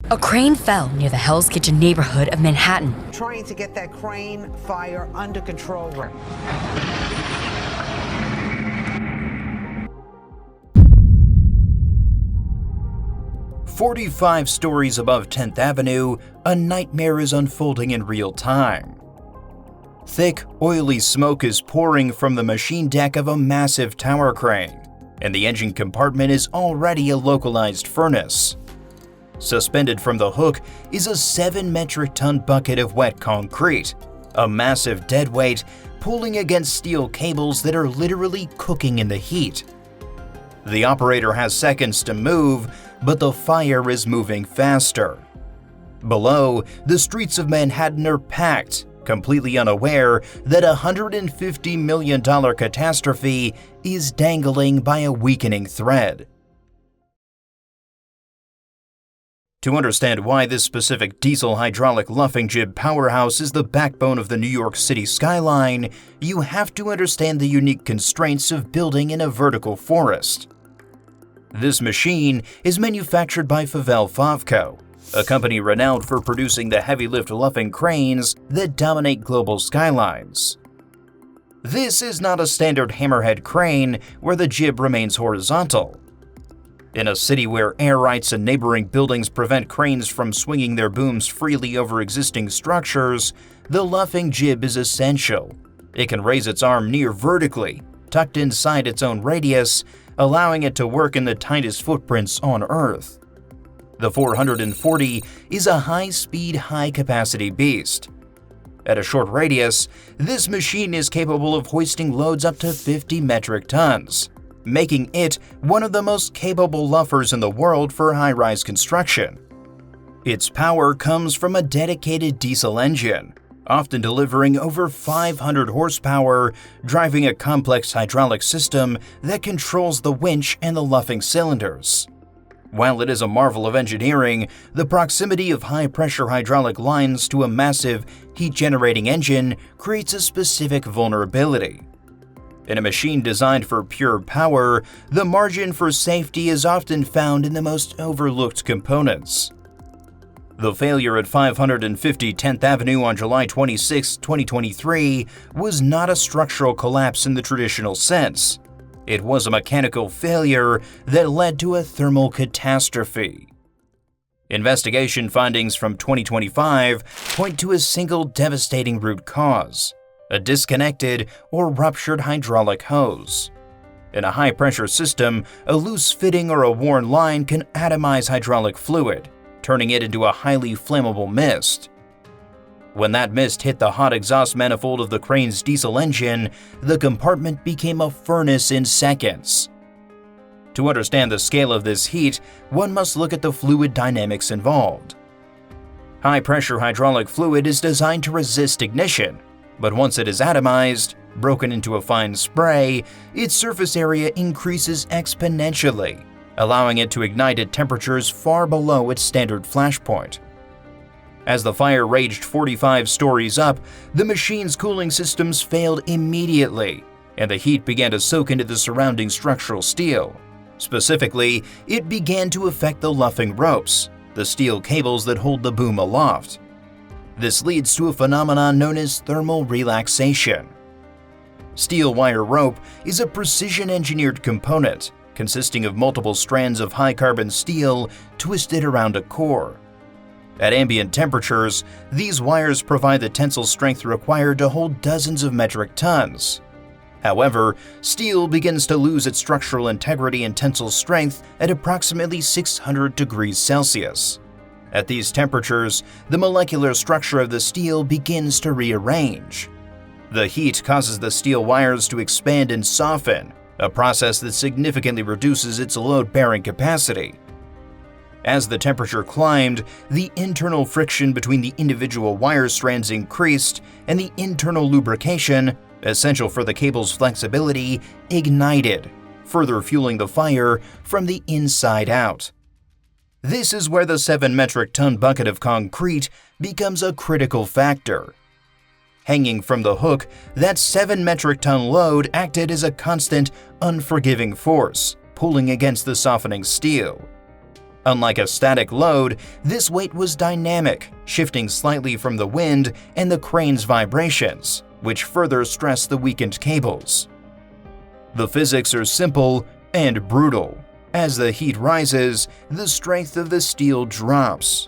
A crane fell near the Hell's Kitchen neighborhood of Manhattan. Trying to get that crane fire under control. 45 stories above 10th Avenue, a nightmare is unfolding in real time. Thick, oily smoke is pouring from the machine deck of a massive tower crane, and the engine compartment is already a localized furnace. Suspended from the hook is a 7-metric-ton bucket of wet concrete, a massive deadweight pulling against steel cables that are literally cooking in the heat. The operator has seconds to move, but the fire is moving faster. Below, the streets of Manhattan are packed, completely unaware that a $150 million catastrophe is dangling by a weakening thread. To understand why this specific diesel-hydraulic luffing-jib powerhouse is the backbone of the New York City skyline, you have to understand the unique constraints of building in a vertical forest. This machine is manufactured by Favelle Favco, a company renowned for producing the heavy-lift luffing cranes that dominate global skylines. This is not a standard hammerhead crane where the jib remains horizontal. In a city where air rights and neighboring buildings prevent cranes from swinging their booms freely over existing structures, the luffing jib is essential. It can raise its arm near vertically, tucked inside its own radius, allowing it to work in the tightest footprints on Earth. The 440 is a high-speed, high-capacity beast. At a short radius, this machine is capable of hoisting loads up to 50 metric tons, making it one of the most capable luffers in the world for high-rise construction. Its power comes from a dedicated diesel engine, often delivering over 500 horsepower, driving a complex hydraulic system that controls the winch and the luffing cylinders. While it is a marvel of engineering, the proximity of high-pressure hydraulic lines to a massive, heat-generating engine creates a specific vulnerability. In a machine designed for pure power, the margin for safety is often found in the most overlooked components. The failure at 550 10th Avenue on July 26, 2023 was not a structural collapse in the traditional sense. It was a mechanical failure that led to a thermal catastrophe. Investigation findings from 2025 point to a single devastating root cause: a disconnected or ruptured hydraulic hose. In a high-pressure system, a loose fitting or a worn line can atomize hydraulic fluid, turning it into a highly flammable mist. When that mist hit the hot exhaust manifold of the crane's diesel engine, the compartment became a furnace in seconds. To understand the scale of this heat, one must look at the fluid dynamics involved. High-pressure hydraulic fluid is designed to resist ignition, but once it is atomized, broken into a fine spray, its surface area increases exponentially, allowing it to ignite at temperatures far below its standard flash point. As the fire raged 45 stories up, the machine's cooling systems failed immediately, and the heat began to soak into the surrounding structural steel. Specifically, it began to affect the luffing ropes, the steel cables that hold the boom aloft. This leads to a phenomenon known as thermal relaxation. Steel wire rope is a precision-engineered component consisting of multiple strands of high-carbon steel twisted around a core. At ambient temperatures, these wires provide the tensile strength required to hold dozens of metric tons. However, steel begins to lose its structural integrity and tensile strength at approximately 600 degrees Celsius. At these temperatures, the molecular structure of the steel begins to rearrange. The heat causes the steel wires to expand and soften, a process that significantly reduces its load-bearing capacity. As the temperature climbed, the internal friction between the individual wire strands increased, and the internal lubrication, essential for the cable's flexibility, ignited, further fueling the fire from the inside out. This is where the 7-metric-ton bucket of concrete becomes a critical factor. Hanging from the hook, that 7-metric-ton load acted as a constant, unforgiving force, pulling against the softening steel. Unlike a static load, this weight was dynamic, shifting slightly from the wind and the crane's vibrations, which further stressed the weakened cables. The physics are simple and brutal. As the heat rises, the strength of the steel drops.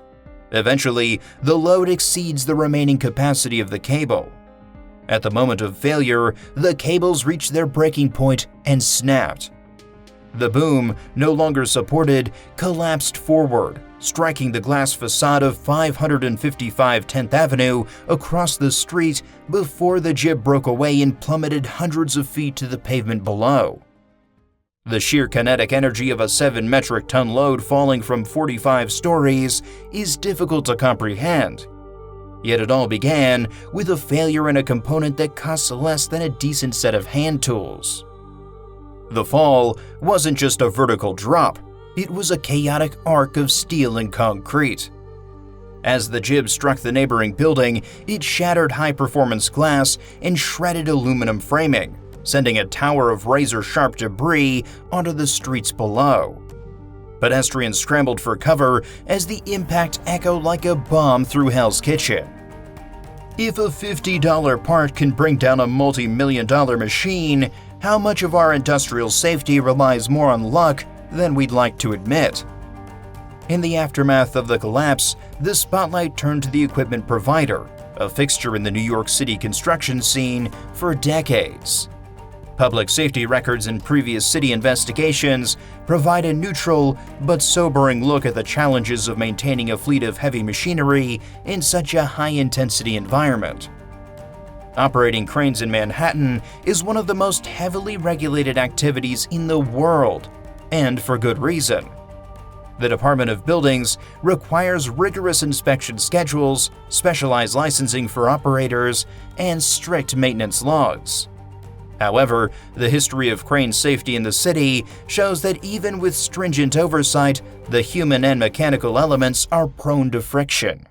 Eventually, the load exceeds the remaining capacity of the cable. At the moment of failure, the cables reached their breaking point and snapped. The boom, no longer supported, collapsed forward, striking the glass facade of 555 10th Avenue across the street before the jib broke away and plummeted hundreds of feet to the pavement below. The sheer kinetic energy of a 7 metric ton load falling from 45 stories is difficult to comprehend. Yet it all began with a failure in a component that costs less than a decent set of hand tools. The fall wasn't just a vertical drop, it was a chaotic arc of steel and concrete. As the jib struck the neighboring building, it shattered high-performance glass and shredded aluminum framing, sending a tower of razor-sharp debris onto the streets below. Pedestrians scrambled for cover as the impact echoed like a bomb through Hell's Kitchen. If a $50 part can bring down a multi-million-dollar machine, how much of our industrial safety relies more on luck than we'd like to admit? In the aftermath of the collapse, the spotlight turned to the equipment provider, a fixture in the New York City construction scene for decades. Public safety records and previous city investigations provide a neutral but sobering look at the challenges of maintaining a fleet of heavy machinery in such a high-intensity environment. Operating cranes in Manhattan is one of the most heavily regulated activities in the world, and for good reason. The Department of Buildings requires rigorous inspection schedules, specialized licensing for operators, and strict maintenance logs. However, the history of crane safety in the city shows that even with stringent oversight, the human and mechanical elements are prone to friction.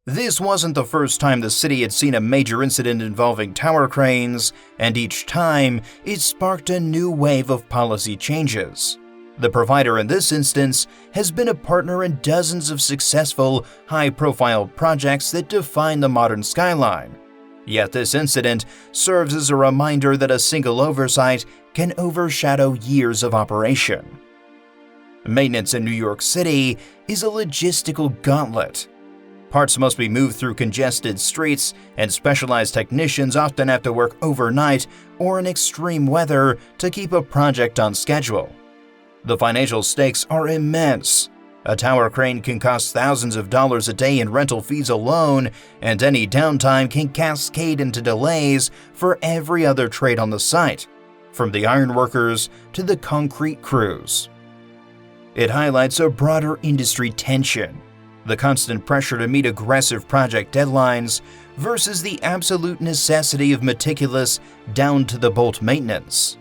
This wasn't the first time the city had seen a major incident involving tower cranes, and each time, it sparked a new wave of policy changes. The provider in this instance has been a partner in dozens of successful, high-profile projects that define the modern skyline. Yet this incident serves as a reminder that a single oversight can overshadow years of operation. Maintenance in New York City is a logistical gauntlet. Parts must be moved through congested streets, and specialized technicians often have to work overnight or in extreme weather to keep a project on schedule. The financial stakes are immense. A tower crane can cost thousands of dollars a day in rental fees alone, and any downtime can cascade into delays for every other trade on the site, from the ironworkers to the concrete crews. It highlights a broader industry tension: the constant pressure to meet aggressive project deadlines versus the absolute necessity of meticulous, down-to-the-bolt maintenance.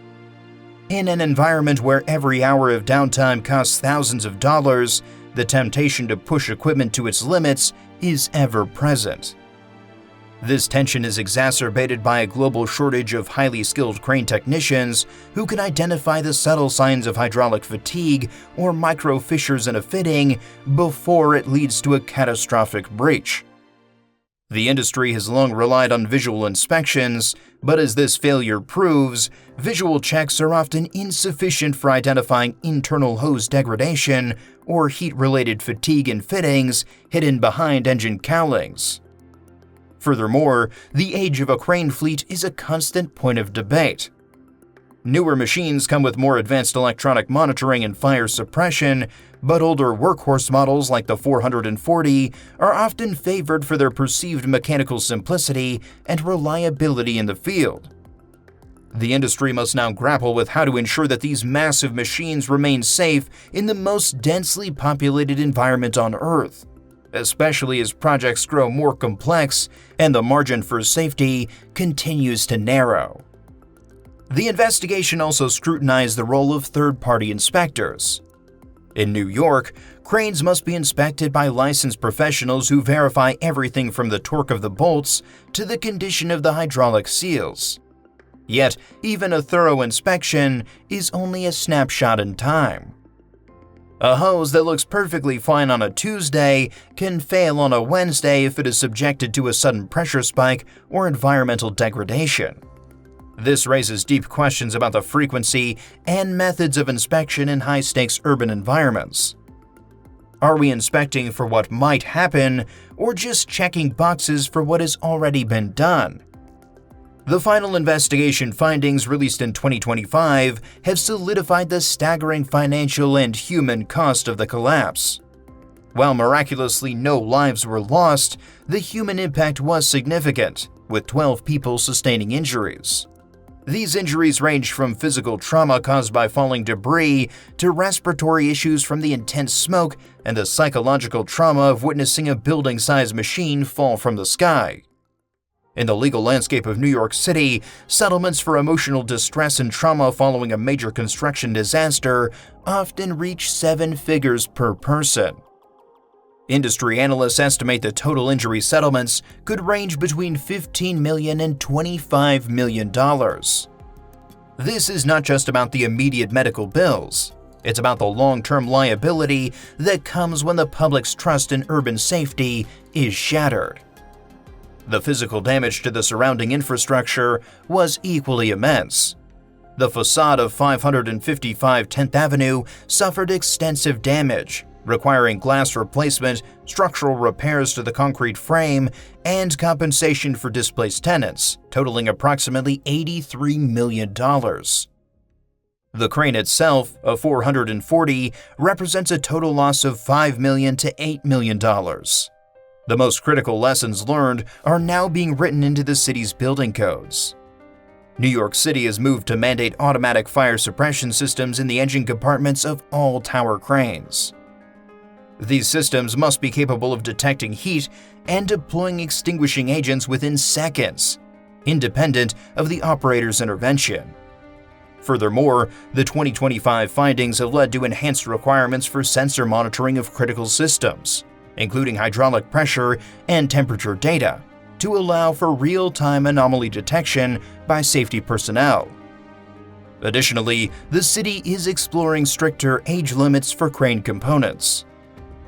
In an environment where every hour of downtime costs thousands of dollars, the temptation to push equipment to its limits is ever present. This tension is exacerbated by a global shortage of highly skilled crane technicians who can identify the subtle signs of hydraulic fatigue or micro fissures in a fitting before it leads to a catastrophic breach. The industry has long relied on visual inspections, but as this failure proves, visual checks are often insufficient for identifying internal hose degradation or heat-related fatigue in fittings hidden behind engine cowlings. Furthermore, the age of a crane fleet is a constant point of debate. Newer machines come with more advanced electronic monitoring and fire suppression, but older workhorse models like the 440 are often favored for their perceived mechanical simplicity and reliability in the field. The industry must now grapple with how to ensure that these massive machines remain safe in the most densely populated environment on Earth, especially as projects grow more complex and the margin for safety continues to narrow. The investigation also scrutinized the role of third-party inspectors. In New York, cranes must be inspected by licensed professionals who verify everything from the torque of the bolts to the condition of the hydraulic seals. Yet, even a thorough inspection is only a snapshot in time. A hose that looks perfectly fine on a Tuesday can fail on a Wednesday if it is subjected to a sudden pressure spike or environmental degradation. This raises deep questions about the frequency and methods of inspection in high-stakes urban environments. Are we inspecting for what might happen, or just checking boxes for what has already been done? The final investigation findings released in 2025 have solidified the staggering financial and human cost of the collapse. While miraculously no lives were lost, the human impact was significant, with 12 people sustaining injuries. These injuries range from physical trauma caused by falling debris to respiratory issues from the intense smoke and the psychological trauma of witnessing a building-sized machine fall from the sky. In the legal landscape of New York City, settlements for emotional distress and trauma following a major construction disaster often reach 7 figures per person. Industry analysts estimate the total injury settlements could range between $15 million and $25 million. This is not just about the immediate medical bills. It's about the long-term liability that comes when the public's trust in urban safety is shattered. The physical damage to the surrounding infrastructure was equally immense. The facade of 555 10th Avenue suffered extensive damage, requiring glass replacement, structural repairs to the concrete frame, and compensation for displaced tenants, totaling approximately $83 million. The crane itself, a 440, represents a total loss of $5 million to $8 million. The most critical lessons learned are now being written into the city's building codes. New York City has moved to mandate automatic fire suppression systems in the engine compartments of all tower cranes. These systems must be capable of detecting heat and deploying extinguishing agents within seconds, independent of the operator's intervention. Furthermore, the 2025 findings have led to enhanced requirements for sensor monitoring of critical systems, including hydraulic pressure and temperature data, to allow for real-time anomaly detection by safety personnel. Additionally, the city is exploring stricter age limits for crane components.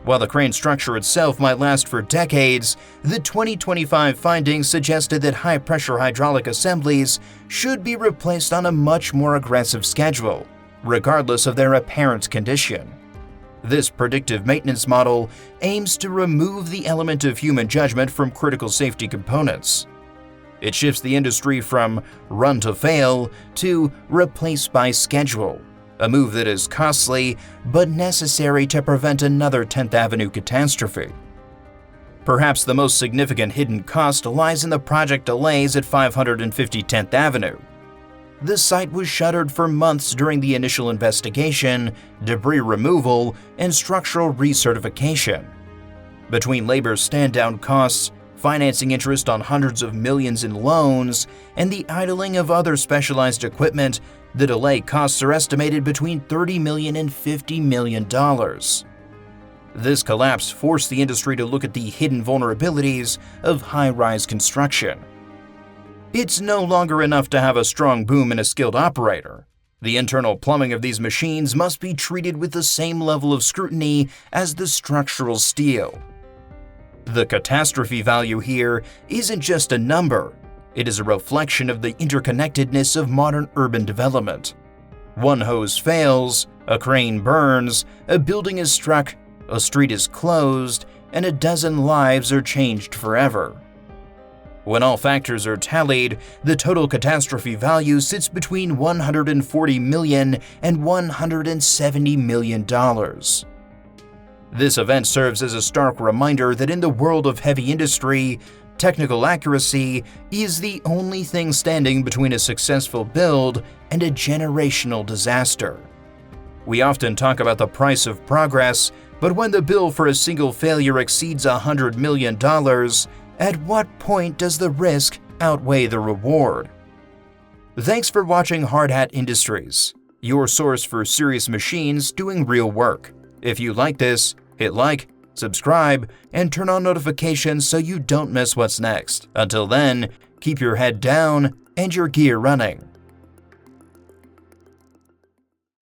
While the crane structure itself might last for decades, the 2025 findings suggested that high-pressure hydraulic assemblies should be replaced on a much more aggressive schedule, regardless of their apparent condition. This predictive maintenance model aims to remove the element of human judgment from critical safety components. It shifts the industry from run to fail to replace by schedule, a move that is costly but necessary to prevent another 10th Avenue catastrophe. Perhaps the most significant hidden cost lies in the project delays at 550 10th Avenue. The site was shuttered for months during the initial investigation, debris removal, and structural recertification. Between labor stand-down costs, financing interest on hundreds of millions in loans, and the idling of other specialized equipment, the delay costs are estimated between $30 million and $50 million. This collapse forced the industry to look at the hidden vulnerabilities of high-rise construction. It's no longer enough to have a strong boom and a skilled operator. The internal plumbing of these machines must be treated with the same level of scrutiny as the structural steel. The catastrophe value here isn't just a number. It is a reflection of the interconnectedness of modern urban development. One hose fails, a crane burns, a building is struck, a street is closed, and a dozen lives are changed forever. When all factors are tallied, the total catastrophe value sits between $140 million and $170 million. This event serves as a stark reminder that in the world of heavy industry, technical accuracy is the only thing standing between a successful build and a generational disaster. We often talk about the price of progress, but when the bill for a single failure exceeds $100 million, at what point does the risk outweigh the reward? Thanks for watching Hard Hat Industries, your source for serious machines doing real work. If you like this, hit like, subscribe, and turn on notifications so you don't miss what's next. Until then, keep your head down and your gear running.